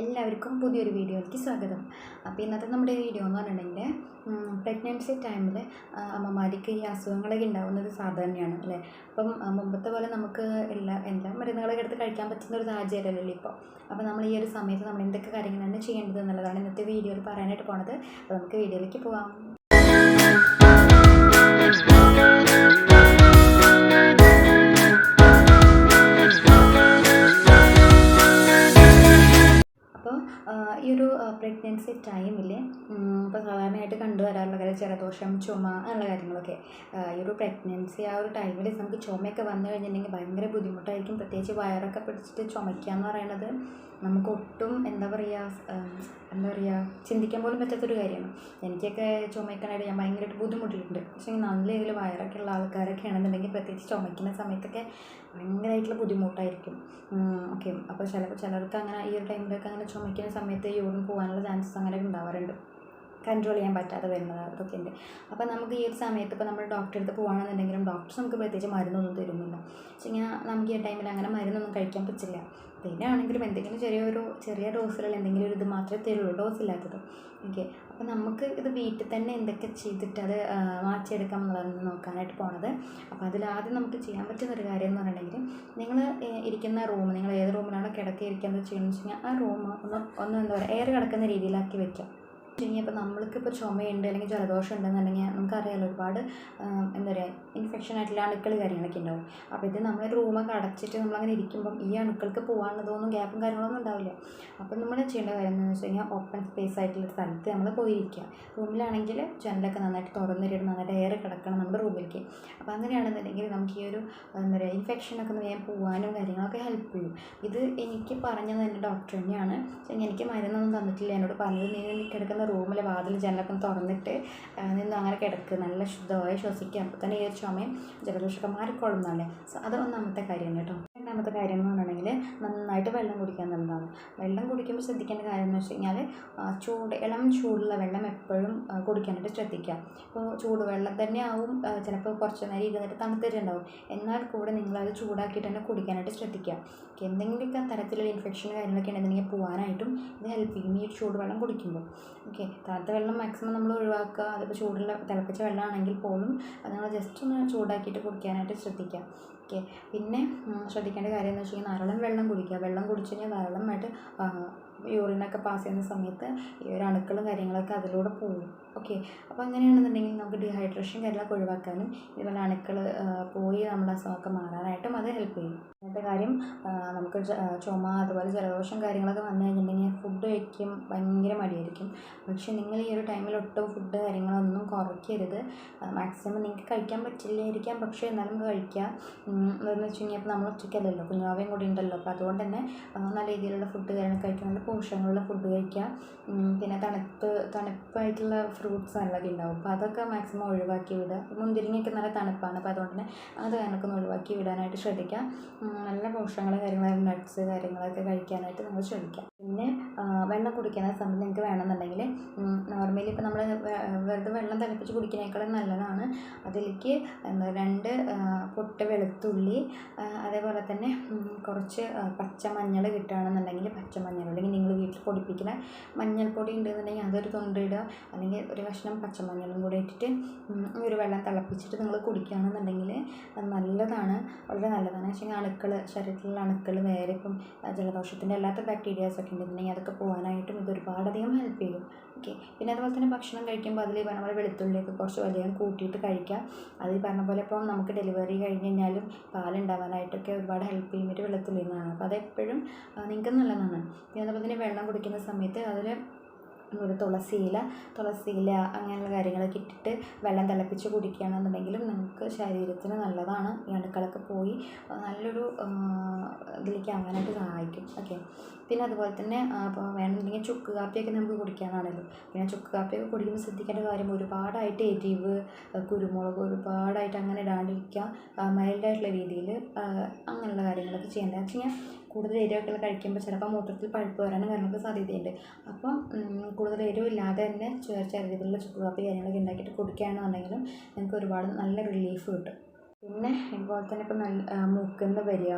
എല്ലാവർക്കും പുതിയൊരു വീഡിയോയിലേക്ക് സ്വാഗതം. അപ്പോൾ ഇന്നത്തെ നമ്മുടെ വീഡിയോ എന്ന് പറഞ്ഞിട്ടുണ്ടെങ്കിൽ പ്രഗ്നൻസി ടൈമിൽ അമ്മമാർക്ക് ഈ അസുഖങ്ങളൊക്കെ ഉണ്ടാകുന്നത് സാധാരണയാണ് അല്ലേ. അപ്പം മുമ്പത്തെ പോലെ നമുക്ക് എല്ലാ മരുന്നുകളൊക്കെ എടുത്ത് കഴിക്കാൻ പറ്റുന്ന ഒരു സാഹചര്യമല്ലല്ലോ ഇപ്പോൾ. അപ്പോൾ നമ്മൾ ഈ ഒരു സമയത്ത് നമ്മൾ എന്തൊക്കെ കാര്യങ്ങളാണ് ചെയ്യേണ്ടത് എന്നുള്ളതാണ് ഇന്നത്തെ വീഡിയോയിൽ പറയാനായിട്ട് പോണത്. അപ്പോൾ നമുക്ക് വീഡിയോയിലേക്ക് പോകാം. ഈ ഒരു പ്രഗ്നൻസി ടൈമിൽ ഇപ്പോൾ സാധാരണയായിട്ട് കണ്ടുവരാറുള്ള കാര്യം ജലദോഷം, ചുമ അങ്ങനെയുള്ള കാര്യങ്ങളൊക്കെ. ഈ ഒരു പ്രഗ്നൻസി ആ ഒരു ടൈമിൽ നമുക്ക് ചുമയൊക്കെ വന്നു കഴിഞ്ഞിട്ടുണ്ടെങ്കിൽ ഭയങ്കര ബുദ്ധിമുട്ടായിരിക്കും. പ്രത്യേകിച്ച് വയറൊക്കെ പിടിച്ചിട്ട് ചുമയ്ക്കുക എന്ന് പറയുന്നത് നമുക്ക് ഒട്ടും എന്താ പറയുക ചിന്തിക്കാൻ പോലും പറ്റാത്തൊരു കാര്യമാണ്. എനിക്കൊക്കെ ചുമയ്ക്കാനായിട്ട് ഞാൻ ഭയങ്കരമായിട്ട് ബുദ്ധിമുട്ടിയിട്ടുണ്ട്. പക്ഷേ നല്ല രീതിയിൽ വയറൊക്കെ ഉള്ള ആൾക്കാരൊക്കെ ആണെന്നുണ്ടെങ്കിൽ പ്രത്യേകിച്ച് ചുമയ്ക്കുന്ന സമയത്തൊക്കെ ഭയങ്കരമായിട്ടുള്ള ബുദ്ധിമുട്ടായിരിക്കും. ഓക്കെ, അപ്പോൾ ചിലർക്ക് അങ്ങനെ ഈ ഒരു ടൈമിലൊക്കെ അങ്ങനെ ചുമയ്ക്കുന്ന സമയത്ത് യൂറിൻ പോകാനുള്ള ചാൻസസ് അങ്ങനെ ഉണ്ടാവാറുണ്ട്. കൺട്രോൾ ചെയ്യാൻ പറ്റാതെ വരുന്നത് അതൊക്കെ ഉണ്ട്. അപ്പോൾ നമുക്ക് ഈ ഒരു സമയത്ത് ഇപ്പോൾ നമ്മൾ ഡോക്ടറെ അടുത്ത് പോകുകയാണെന്നുണ്ടെങ്കിലും ഡോക്ടർസ് നമുക്ക് പ്രത്യേകിച്ച് മരുന്നൊന്നും തരുന്നില്ല. പക്ഷേ നമുക്ക് ഈ ടൈമിൽ അങ്ങനെ മരുന്നൊന്നും കഴിക്കാൻ പറ്റില്ല. തരികയാണെങ്കിലും എന്തെങ്കിലും ചെറിയ ഡോസിലുള്ള എന്തെങ്കിലും ഒരു ഇത് മാത്രമേ തരുള്ളൂ, ഡോസ് ഇല്ലാത്തത്. ഓക്കെ, അപ്പോൾ നമുക്ക് ഇത് വീട്ടിൽ തന്നെ എന്തൊക്കെ ചെയ്തിട്ട് അത് മാറ്റിയെടുക്കാം എന്നുള്ളതാണ് നോക്കാനായിട്ട് പോണത്. അപ്പോൾ അതിലാദ്യം നമുക്ക് ചെയ്യാൻ പറ്റുന്നൊരു കാര്യം എന്ന് പറഞ്ഞിട്ടുണ്ടെങ്കിൽ നിങ്ങൾ ഇരിക്കുന്ന റൂം, നിങ്ങൾ ഏത് റൂമിലാണോ കിടക്കിയിരിക്കുന്നത് ചെയ്യുന്നത് വെച്ച് കഴിഞ്ഞാൽ ആ റൂം ഒന്ന് എന്താ പറയുക എയർ കിടക്കുന്ന രീതിയിലാക്കി വെക്കാം. ഇപ്പോൾ നമ്മൾക്കിപ്പോൾ ചുമയുണ്ട് അല്ലെങ്കിൽ ജലദോഷം ഉണ്ടെന്നുണ്ടെങ്കിൽ നമുക്കറിയാമല്ലോ ഒരുപാട് എന്താ പറയുക ഇൻഫെക്ഷൻ ആയിട്ടുള്ള അണുക്കൾ കാര്യങ്ങളൊക്കെ ഉണ്ടാവും. അപ്പോൾ ഇത് നമ്മൾ റൂമൊക്കെ അടച്ചിട്ട് നമ്മളങ്ങനെ ഇരിക്കുമ്പം ഈ അണുക്കൾക്ക് പോകാനുള്ളതൊന്നും ഗ്യാപ്പും കാര്യങ്ങളൊന്നും ഉണ്ടാവില്ല. അപ്പോൾ നമ്മൾ ചെയ്യേണ്ട കാര്യം എന്താണെന്ന് വെച്ച് കഴിഞ്ഞാൽ ഓപ്പൺ സ്പേസ് ആയിട്ടുള്ള സ്ഥലത്ത് നമ്മൾ പോയിരിക്കുക. റൂമിലാണെങ്കിൽ ജനലൊക്കെ നന്നായിട്ട് തുറന്നിട്ട് നന്നായിട്ട് എയർ കിടക്കണം നമ്മുടെ റൂമിലേക്ക്. അപ്പോൾ അങ്ങനെയാണെന്നുണ്ടെങ്കിൽ നമുക്ക് ഈ ഒരു എന്താ പറയുക ഇൻഫെക്ഷനൊക്കെ ഒന്ന് വേഗം പോകാനും കാര്യങ്ങളൊക്കെ ഹെൽപ്പ് ചെയ്യും. ഇത് എനിക്ക് പറഞ്ഞത് തന്നെ ഡോക്ടർ തന്നെയാണ്. എനിക്ക് മരുന്നൊന്നും തന്നിട്ടില്ല. എന്നോട് പറഞ്ഞത് നീ കിടക്കുന്ന റൂമിലെ വാതിൽ ജനലൊക്കെ തുറന്നിട്ട് നിന്ന് അങ്ങനെ കിടക്കുക, നല്ല ശുദ്ധമായി ശ്വസിക്കുക. അപ്പോൾ തന്നെ ഈ ഒരു ചുമയും ജലദോഷമൊക്കെ മാറിക്കൊള്ളുന്നതാണ്. സോ അത് ഒന്നാമത്തെ കാര്യമാണ് കേട്ടോ. രണ്ടാമത്തെ കാര്യം എന്ന് പറഞ്ഞിട്ടുണ്ടെങ്കിൽ നന്നായിട്ട് വെള്ളം കുടിക്കുക എന്നുള്ളതാണ്. വെള്ളം കുടിക്കുമ്പോൾ ശ്രദ്ധിക്കേണ്ട കാര്യം എന്ന് വെച്ച് കഴിഞ്ഞാൽ ഇളം ചൂടുള്ള വെള്ളം എപ്പോഴും കുടിക്കാനായിട്ട് ശ്രദ്ധിക്കുക. ഇപ്പോൾ ചൂടുവെള്ളം തന്നെ ആവും ചിലപ്പോൾ കുറച്ച് നേരം ഇരുന്നിട്ട് തണുത്തിട്ടുണ്ടാവും. എന്നാൽ കൂടെ നിങ്ങളത് ചൂടാക്കിയിട്ട് തന്നെ കുടിക്കാനായിട്ട് ശ്രദ്ധിക്കുക. എന്തെങ്കിലുമൊക്കെ തരത്തിലുള്ള ഇൻഫെക്ഷൻ കാര്യങ്ങളൊക്കെ ഉണ്ടെന്നുണ്ടെങ്കിൽ പോകാനായിട്ടും ഇത് ഹെൽപ്പ് ചെയ്യും ഈ ചൂടുവെള്ളം കുടിക്കുമ്പോൾ. ഓക്കെ, തണുത്ത വെള്ളം മാക്സിമം നമ്മൾ ഒഴിവാക്കുക. അതിപ്പോൾ ചൂടുള്ള തിളപ്പിച്ച വെള്ളമാണെങ്കിൽ പോലും അത് നിങ്ങൾ ജസ്റ്റ് ഒന്ന് ചൂടാക്കിയിട്ട് കുടിക്കാനായിട്ട് ശ്രദ്ധിക്കുക. ഓക്കെ, പിന്നെ ശ്രദ്ധിക്കേണ്ട കാര്യം എന്ന് വെച്ച് കഴിഞ്ഞാൽ ധാരാളം വെള്ളം കുടിക്കുക. വെള്ളം കുടിച്ച് കഴിഞ്ഞാൽ ധാരാളമായിട്ട് യൂറിനൊക്കെ പാസ് ചെയ്യുന്ന സമയത്ത് ഈ ഒരു അണുക്കളും കാര്യങ്ങളൊക്കെ അതിലൂടെ പോകും. ഓക്കെ, അപ്പോൾ അങ്ങനെയാണെന്നുണ്ടെങ്കിൽ നമുക്ക് ഡീഹൈഡ്രേഷൻ കാര്യങ്ങളൊക്കെ ഒഴിവാക്കാനും ഇതുപോലെ അണുക്കൾ പോയി നമ്മുടെ അസുഖമൊക്കെ മാറാനായിട്ടും അത് ഹെൽപ്പ് ചെയ്യും. അങ്ങനത്തെ കാര്യം നമുക്ക് ചുമ അതുപോലെ ജലദോഷം കാര്യങ്ങളൊക്കെ വന്നു കഴിഞ്ഞിട്ടുണ്ടെങ്കിൽ ഫുഡ് കഴിക്കും ഭയങ്കര മടിയായിരിക്കും. പക്ഷേ നിങ്ങൾ ഈ ഒരു ടൈമിൽ ഒട്ടും ഫുഡ് കാര്യങ്ങളൊന്നും കുറയ്ക്കരുത്. മാക്സിമം നിങ്ങൾക്ക് കഴിക്കാൻ പറ്റില്ലായിരിക്കാം, പക്ഷേ എന്നാലും കഴിക്കുക. എന്താണെന്ന് വെച്ച് കഴിഞ്ഞാൽ ഇപ്പോൾ നമ്മൾ ഒറ്റയ്ക്കല്ലല്ലോ, കുഞ്ഞാവയും കൂടി ഉണ്ടല്ലോ. അപ്പോൾ അതുകൊണ്ട് തന്നെ നല്ല രീതിയിലുള്ള ഫുഡ് കാര്യങ്ങൾ കഴിക്കുക, നല്ല പോഷകങ്ങളുള്ള ഫുഡ് കഴിക്കുക. പിന്നെ തണുപ്പായിട്ടുള്ള ഫ്രൂട്ട്സ് നല്ലതൊക്കെ ഉണ്ടാവും. അപ്പോൾ അതൊക്കെ മാക്സിമം ഒഴിവാക്കി വിടുക. മുന്തിരിങ്ങയൊക്കെ നല്ല തണുപ്പാണ്, അപ്പോൾ അതുകൊണ്ട് തന്നെ അത് കാര്യങ്ങളൊക്കെ ഒന്ന് ഒഴിവാക്കി വിടാനായിട്ട് ശ്രദ്ധിക്കുക. നല്ല പോഷകങ്ങൾ കാര്യങ്ങളായിട്ട് നട്ട്സ് കാര്യങ്ങളൊക്കെ കഴിക്കാനായിട്ട് നിങ്ങൾ ശ്രമിക്കുക. പിന്നെ വെള്ളം കുടിക്കുന്ന സമയത്ത് നിങ്ങൾക്ക് വേണമെന്നുണ്ടെങ്കിൽ നോർമലി ഇപ്പോൾ നമ്മൾ വെറുതെ വെള്ളം തിളപ്പിച്ച് കുടിക്കുന്നതിനേക്കാളും നല്ലതാണ് അതിലേക്ക് 2 പൊട്ട് വെളുത്തുള്ളി, അതേപോലെ തന്നെ കുറച്ച് പച്ചമഞ്ഞൾ കിട്ടുകയാണെന്നുണ്ടെങ്കിൽ പച്ചമഞ്ഞൾ, അല്ലെങ്കിൽ നിങ്ങൾ വീട്ടിൽ പൊടിപ്പിക്കുന്ന മഞ്ഞൾപ്പൊടി ഉണ്ടെന്നുണ്ടെങ്കിൽ അതൊരു തൊണ്ടിടുക, അല്ലെങ്കിൽ ഒരു കഷ്ണം പച്ചമഞ്ഞളും കൂടി ഇട്ടിട്ട് ഒരു വെള്ളം തിളപ്പിച്ചിട്ട് നിങ്ങൾ കുടിക്കുകയാണെന്നുണ്ടെങ്കിൽ അത് നല്ലതാണ്, വളരെ നല്ലതാണ്. പക്ഷേ ശരീരത്തിലുള്ള അണുക്കൾ വേറെ ഇപ്പം ജലദോഷത്തിൻ്റെ അല്ലാത്ത ബാക്ടീരിയാസൊക്കെ ഉണ്ടെന്നുണ്ടെങ്കിൽ അതൊക്കെ പോകാനായിട്ടും ഇത് ഒരുപാടധികം ഹെൽപ്പ് ചെയ്യും. ഓക്കെ, പിന്നെ അതുപോലെ തന്നെ ഭക്ഷണം കഴിക്കുമ്പോൾ അതിൽ പറഞ്ഞ പോലെ വെളുത്തുള്ളിയൊക്കെ കുറച്ച് അധികം കൂട്ടിയിട്ട് കഴിക്കുക. അത് പറഞ്ഞ പോലെ ഇപ്പോൾ നമുക്ക് ഡെലിവറി കഴിഞ്ഞ് കഴിഞ്ഞാലും പാലുണ്ടാവാനായിട്ടൊക്കെ ഒരുപാട് ഹെൽപ്പ് ചെയ്യുമ്പോൾ വെളുത്തുള്ളി എന്നാണ്. അപ്പോൾ അതെപ്പോഴും നിങ്ങൾക്ക് നല്ലതാണ്. പിന്നെ അതുപോലെ തന്നെ വെള്ളം കുടിക്കുന്ന സമയത്ത് അതിൽ ഒരു തുളസിയില അങ്ങനെയുള്ള കാര്യങ്ങളൊക്കെ ഇട്ടിട്ട് വെള്ളം തിളപ്പിച്ച് കുടിക്കുകയാണെന്നുണ്ടെങ്കിലും നമുക്ക് ശരീരത്തിന് നല്ലതാണ്. ഈ അണുക്കളൊക്കെ പോയി നല്ലൊരു ഇതിലേക്ക് ആകാനായിട്ട് സഹായിക്കും. ഓക്കെ, പിന്നെ അതുപോലെ തന്നെ ഇപ്പോൾ വേണമെന്നുണ്ടെങ്കിൽ ചുക്ക് കാപ്പിയൊക്കെ നമുക്ക് കുടിക്കാനാണല്ലോ. പിന്നെ ചുക്ക് കാപ്പിയൊക്കെ കുടിക്കുമ്പോൾ ശ്രദ്ധിക്കേണ്ട കാര്യം ഒരുപാടായിട്ട് എരിവ് കുരുമുളക് ഒരുപാടായിട്ട് അങ്ങനെ ഇടാണ്ടിരിക്കുക. മൈൽഡായിട്ടുള്ള രീതിയിൽ അങ്ങനെയുള്ള കാര്യങ്ങളൊക്കെ ചെയ്യേണ്ടത് വെച്ച് കഴിഞ്ഞാൽ കൂടുതൽ എരിവൊക്കെ കഴിക്കുമ്പോൾ ചിലപ്പോൾ മൂത്രത്തിൽ പഴുപ്പ് വരാനും കാര്യങ്ങൾക്ക് സാധ്യതയുണ്ട്. അപ്പം കൂടുതൽ എരിവില്ലാതെ തന്നെ ചെറിയ രീതിയിലുള്ള ചുക്ക് കാപ്പി കാര്യങ്ങളൊക്കെ ഉണ്ടാക്കിയിട്ട് കുടിക്കുകയാണെന്നുണ്ടെങ്കിലും നിങ്ങൾക്ക് ഒരുപാട് നല്ല റിലീഫ് കിട്ടും. പിന്നെ ഇതുപോലെ തന്നെ ഇപ്പം മൂക്കിന്ന് വരിക,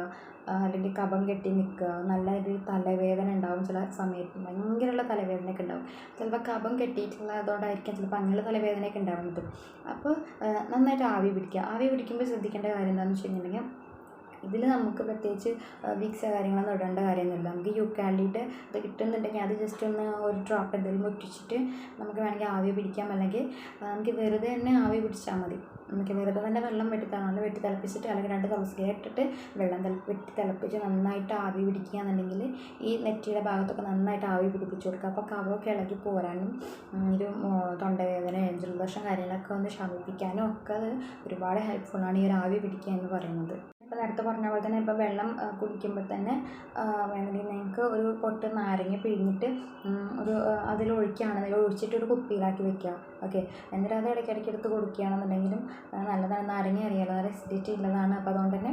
അല്ലെങ്കിൽ കഫം കെട്ടി നിൽക്കുക, നല്ല ഒരു തലവേദന ഉണ്ടാവും ചില സമയത്ത്, ഭയങ്കരമുള്ള തലവേദനയൊക്കെ ഉണ്ടാവും. ചിലപ്പോൾ കഫം കെട്ടിയിട്ടുള്ളതുകൊണ്ടായിരിക്കാം ചിലപ്പോൾ അങ്ങനെ തലവേദനയൊക്കെ ഉണ്ടാവുന്നത്. അപ്പോൾ നന്നായിട്ട് ആവി പിടിക്കുക. ആവി പിടിക്കുമ്പോൾ ശ്രദ്ധിക്കേണ്ട കാര്യം എന്താണെന്ന് വെച്ച് കഴിഞ്ഞിട്ടുണ്ടെങ്കിൽ, ഇതിൽ നമുക്ക് പ്രത്യേകിച്ച് വിക്സ് കാര്യങ്ങളൊന്നും ഇടേണ്ട കാര്യമൊന്നുമില്ല. നമുക്ക് യൂക്കാലിയുടെ ഇത് കിട്ടുന്നുണ്ടെങ്കിൽ അത് ജസ്റ്റ് ഒന്ന് ഒരു ഡ്രോപ്പ് എന്തെങ്കിലും ഒറ്റിച്ചിട്ട് നമുക്ക് വേണമെങ്കിൽ ആവി പിടിക്കാം. അല്ലെങ്കിൽ നമുക്ക് വെറുതെ തന്നെ ആവി പിടിച്ചാൽ മതി. നമുക്ക് വെറുതെ തന്നെ വെള്ളം വെട്ടി തിളപ്പിച്ചിട്ട്, അല്ലെങ്കിൽ 2 തുളസി ഇല ഇട്ടിട്ട് വെള്ളം വെട്ടി തിളപ്പിച്ച് നന്നായിട്ട് ആവി പിടിക്കുക എന്നുണ്ടെങ്കിൽ ഈ നെറ്റിയുടെ ഭാഗത്തൊക്കെ നന്നായിട്ട് ആവി പിടിപ്പിച്ച് കൊടുക്കുക. അപ്പോൾ കഫമൊക്കെ ഇളകി പോരാനും ഒരു തൊണ്ടവേദനയും ജലദോഷം കാര്യങ്ങളൊക്കെ ഒന്ന് ശമിപ്പിക്കാനും ഒക്കെ അത് ഒരുപാട് ഹെൽപ്ഫുള്ളാണ് ഈ ഒരു ആവി പിടിക്കുക എന്ന് പറയുന്നത്. ഇപ്പോൾ നേരത്തെ പറഞ്ഞ പോലെ തന്നെ ഇപ്പോൾ വെള്ളം കുടിക്കുമ്പോൾ തന്നെ വേണമെങ്കിൽ നിങ്ങൾക്ക് ഒരു പൊട്ട് നാരങ്ങ പിഴിഞ്ഞിട്ട് അതിലൊഴിക്കുകയാണെന്നുണ്ടെങ്കിൽ ഒഴിച്ചിട്ട് ഒരു കുപ്പിയിലാക്കി വെക്കുക. ഓക്കെ, എന്നിട്ട് അത് ഇടയ്ക്കിടയ്ക്ക് എടുത്ത് കൊടുക്കുകയാണെന്നുണ്ടെങ്കിലും നല്ലതാണ്. നാരങ്ങ അറിയാലോ, അത് എസിഡിറ്റി ഉള്ളതാണ്. അപ്പോൾ അതുകൊണ്ട് തന്നെ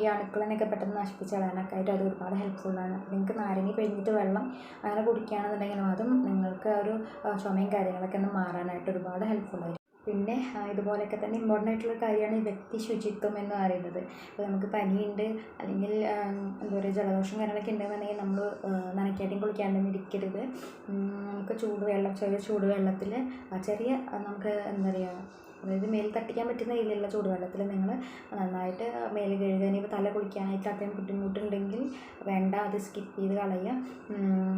ഈ അണുക്കളിനൊക്കെ പെട്ടെന്ന് നശിപ്പിച്ച് കളയാനൊക്കെ ആയിട്ട് അത് ഒരുപാട് ഹെൽപ്ഫുള്ളാണ്. നിങ്ങൾക്ക് നാരങ്ങ പിഴിഞ്ഞിട്ട് വെള്ളം അങ്ങനെ കുടിക്കുകയാണെന്നുണ്ടെങ്കിലും അതും നിങ്ങൾക്ക് ഒരു ചുമയും കാര്യങ്ങളൊക്കെ ഒന്ന് മാറാനായിട്ട് ഒരുപാട് ഹെൽപ്ഫുള്ളായിരിക്കും. പിന്നെ ഇതുപോലെയൊക്കെ തന്നെ ഇമ്പോർട്ടൻ്റ് ആയിട്ടുള്ള കാര്യമാണ് ഈ വ്യക്തി ശുചിത്വം എന്ന് പറയുന്നത്. ഇപ്പോൾ നമുക്ക് പനിയുണ്ട്, അല്ലെങ്കിൽ എന്താ പറയുക, ജലദോഷം കാര്യങ്ങളൊക്കെ ഉണ്ടെന്നുണ്ടെങ്കിൽ നമ്മൾ നനയ്ക്കാതെയും കുളിക്കാതെയും ഇരിക്കരുത്. നമുക്ക് ചെറിയ ചൂടുവെള്ളത്തിൽ ചെറിയ നമുക്ക് എന്താ പറയുക, അതായത് മേൽ തട്ടിക്കാൻ പറ്റുന്ന രീതിയിലുള്ള ചൂടുവെള്ളത്തിൽ നിങ്ങൾ നന്നായിട്ട് മേല് കഴുകുക. ഇനിയിപ്പോൾ തല കുളിക്കാനായിട്ട് അത്രയും ബുദ്ധിമുട്ടുണ്ടെങ്കിൽ വേണ്ട, അത് സ്കിപ്പ് ചെയ്ത് കളയുക.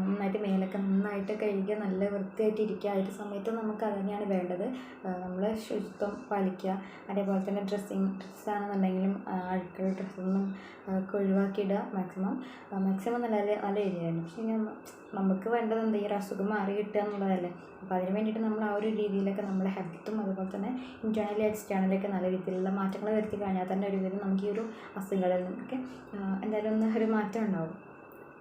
നന്നായിട്ട് മേലൊക്കെ നന്നായിട്ട് കഴുകുക, നല്ല വൃത്തിയായിട്ട് ഇരിക്കുക. ആ ഒരു സമയത്ത് നമുക്ക് അത് തന്നെയാണ് വേണ്ടത്. നമ്മൾ ശുചിത്വം പാലിക്കുക. അതേപോലെ തന്നെ ഡ്രസ്സാണെന്നുണ്ടെങ്കിലും അഴുക്കുള്ള ഡ്രസ്സൊന്നും ഒഴിവാക്കിയിടുക. മാക്സിമം നല്ല നല്ല രീതിയിലാണ്. പക്ഷേ നമുക്ക് വേണ്ടത് എന്താ, ഈ ഒരു അസുഖം മാറി കിട്ടുക എന്നുള്ളതല്ലേ. അപ്പോൾ അതിന് വേണ്ടിയിട്ട് നമ്മൾ ആ ഒരു രീതിയിലൊക്കെ നമ്മുടെ ഹെൽത്തും അതുപോലെ തന്നെ ഇൻറ്റേർണലി എക്സ്റ്റേണലൊക്കെ നല്ല രീതിയിലുള്ള മാറ്റങ്ങൾ വരുത്തി കഴിഞ്ഞാൽ തന്നെ ഒരുവിധം നമുക്ക് ഈ ഒരു അസുഖങ്ങളിൽ നിന്നൊക്കെ എന്തായാലും ഒരു മാറ്റം ഉണ്ടാവും.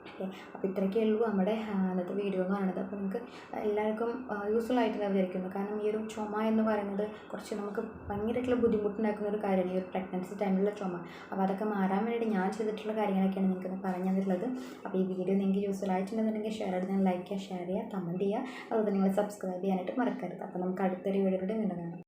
ഓക്കെ, അപ്പോൾ ഇത്രയൊക്കെ ഉള്ളൂ നമ്മുടെ അന്നത്തെ വീഡിയോ എന്ന് പറയുന്നത്. അപ്പോൾ നിങ്ങൾക്ക് എല്ലാവർക്കും യൂസ്ഫുൾ ആയിട്ടുള്ള വിചാരിക്കുന്നു. കാരണം ഈ ഒരു ചുമ എന്ന് പറയുന്നത് കുറച്ച് നമുക്ക് ഭയങ്കരമായിട്ടുള്ള ബുദ്ധിമുട്ടുണ്ടാക്കുന്ന ഒരു കാര്യമാണ്, ഈ ഒരു പ്രഗ്നൻസി ടൈമിലുള്ള ചുമ. അപ്പോൾ അതൊക്കെ മാറാൻ വേണ്ടിയിട്ട് ഞാൻ ചെയ്തിട്ടുള്ള കാര്യങ്ങളൊക്കെയാണ് നിങ്ങൾക്ക് പറഞ്ഞു തന്നിട്ടുള്ളത്. അപ്പോൾ ഈ വീഡിയോ നിങ്ങൾക്ക് യൂസ്ഫുൾ ആയിട്ടുണ്ടെന്നുണ്ടെങ്കിൽ ഷെയർ ചെയ്ത് ലൈക്ക് ചെയ്യുക, ഷെയർ ചെയ്യുക, കമൻറ്റ് ചെയ്യുക. അതുപോലെ നിങ്ങൾ സബ്സ്ക്രൈബ് ചെയ്യാനായിട്ട് മറക്കരുത്. അപ്പോൾ നമുക്ക് അടുത്തൊരു വീഡിയോയുടെ വീണ്ടും കാണാം.